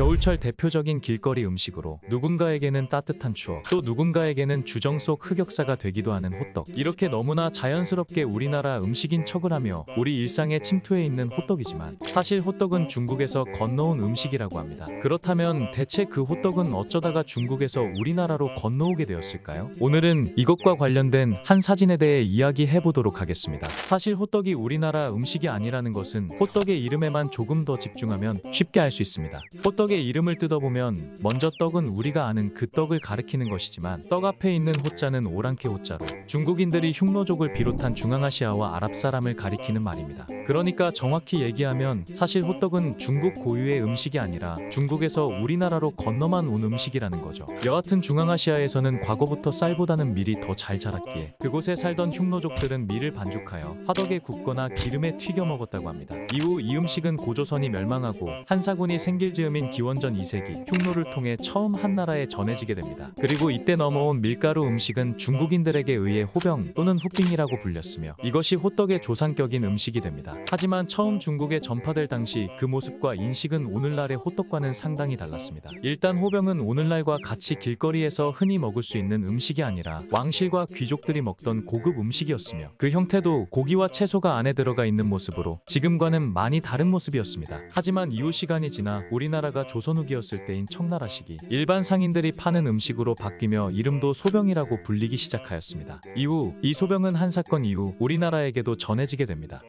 겨울철 대표적인 길거리 음식으로 누군가에게는 따뜻한 추억, 또 누군가에게는 주정 속 흑역사가 되기도 하는 호떡. 이렇게 너무나 자연스럽게 우리나라 음식인 척을 하며 우리 일상에 침투해 있는 호떡이지만 사실 호떡은 중국에서 건너온 음식이라고 합니다. 그렇다면 대체 그 호떡은 어쩌다가 중국에서 우리나라로 건너오게 되었을까요? 오늘은 이것과 관련된 한 사진에 대해 이야기해 보도록 하겠습니다. 사실 호떡이 우리나라 음식이 아니라는 것은 호떡의 이름에만 조금 더 집중하면 쉽게 알 수 있습니다. 호떡의 이름을 뜯어보면 먼저 떡은 우리가 아는 그 떡을 가리키는 것이지만 떡 앞에 있는 호자는 오랑캐 호자로 중국인들이 흉노족을 비롯한 중앙아시아와 아랍 사람을 가리키는 말입니다. 그러니까 정확히 얘기하면 사실 호떡은 중국 고유의 음식이 아니라 중국에서 우리나라로 건너만 온 음식이라는 거죠. 여하튼 중앙아시아에서는 과거부터 쌀보다는 밀이 더 잘 자랐기에 그곳에 살던 흉노족들은 밀을 반죽하여 화덕에 굽거나 기름에 튀겨 먹었다고 합니다. 이후 이 음식은 고조선이 멸망하고 한사군이 생길 즈음인 기원전 2세기 흉노를 통해 처음 한나라에 전해지게 됩니다. 그리고 이때 넘어온 밀가루 음식은 중국인들에게 의해 호병 또는 후빙이라고 불렸으며 이것이 호떡의 조상격인 음식이 됩니다. 하지만 처음 중국에 전파될 당시 그 모습과 인식은 오늘날의 호떡과는 상당히 달랐습니다. 일단 호병은 오늘날과 같이 길거리에서 흔히 먹을 수 있는 음식이 아니라 왕실과 귀족들이 먹던 고급 음식이었으며 그 형태도 고기와 채소가 안에 들어가 있는 모습으로 지금과는 많이 다른 모습이었습니다. 하지만 이후 시간이 지나 우리나라가 조선 후기였을 때인 청나라 시기 일반 상인들이 파는 음식으로 바뀌며 이름도 소병이라고 불리기 시작하였습니다. 이후 이 소병은 한 사건 이후 우리나라에게도 전해지게 됩니다.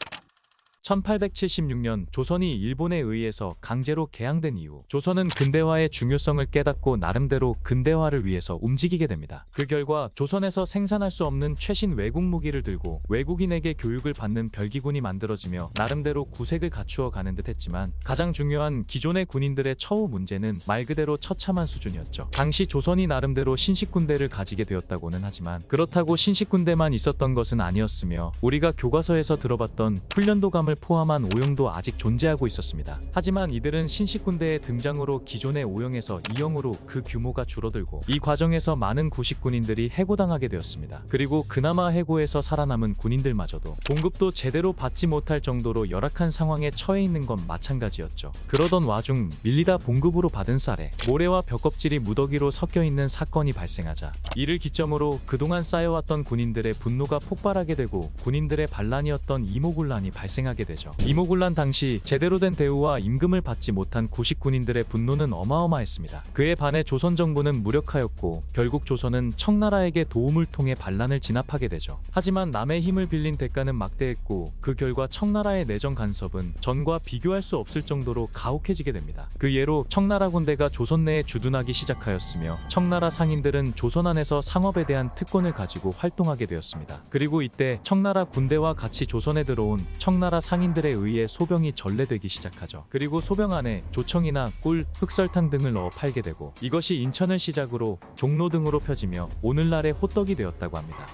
1876년 조선이 일본에 의해서 강제로 개항된 이후 조선은 근대화의 중요성을 깨닫고 나름대로 근대화를 위해서 움직이게 됩니다. 그 결과 조선에서 생산할 수 없는 최신 외국 무기를 들고 외국인에게 교육을 받는 별기군이 만들어지며 나름대로 구색을 갖추어 가는 듯 했지만 가장 중요한 기존의 군인들의 처우 문제는 말 그대로 처참한 수준이었죠. 당시 조선이 나름대로 신식군대를 가지게 되었다고는 하지만 그렇다고 신식군대만 있었던 것은 아니었으며 우리가 교과서에서 들어봤던 훈련도감을 포함한 오용도 아직 존재하고 있었습니다. 하지만 이들은 신식군대의 등장으로 기존의 오용에서 2용으로 그 규모가 줄어들고 이 과정에서 많은 구식군인들이 해고당하게 되었습니다. 그리고 그나마 해고에서 살아남은 군인들마저도 봉급도 제대로 받지 못할 정도로 열악한 상황에 처해 있는 건 마찬가지였죠. 그러던 와중 밀리다 봉급으로 받은 쌀에 모래와 벼껍질이 무더기로 섞여 있는 사건이 발생하자 이를 기점으로 그동안 쌓여왔던 군인들의 분노가 폭발하게 되고 군인들의 반란이었던 이모군란이 발생하게 되죠. 이모군란 당시 제대로 된 대우와 임금을 받지 못한 구식 군인들의 분노는 어마어마했습니다. 그에 반해 조선 정부는 무력하였고 결국 조선은 청나라에게 도움을 통해 반란을 진압하게 되죠. 하지만 남의 힘을 빌린 대가는 막대했고 그 결과 청나라의 내정 간섭은 전과 비교할 수 없을 정도로 가혹해지게 됩니다. 그 예로 청나라 군대가 조선 내에 주둔하기 시작하였으며 청나라 상인들은 조선 안에서 상업에 대한 특권을 가지고 활동하게 되었습니다. 그리고 이때 청나라 군대와 같이 조선에 들어온 청나라 상인들에 의해 소병이 전래되기 시작하죠. 그리고 소병 안에 조청이나 꿀, 흑설탕 등을 넣어 팔게 되고 이것이 인천을 시작으로 종로 등으로 펴지며 오늘날의 호떡이 되었다고 합니다.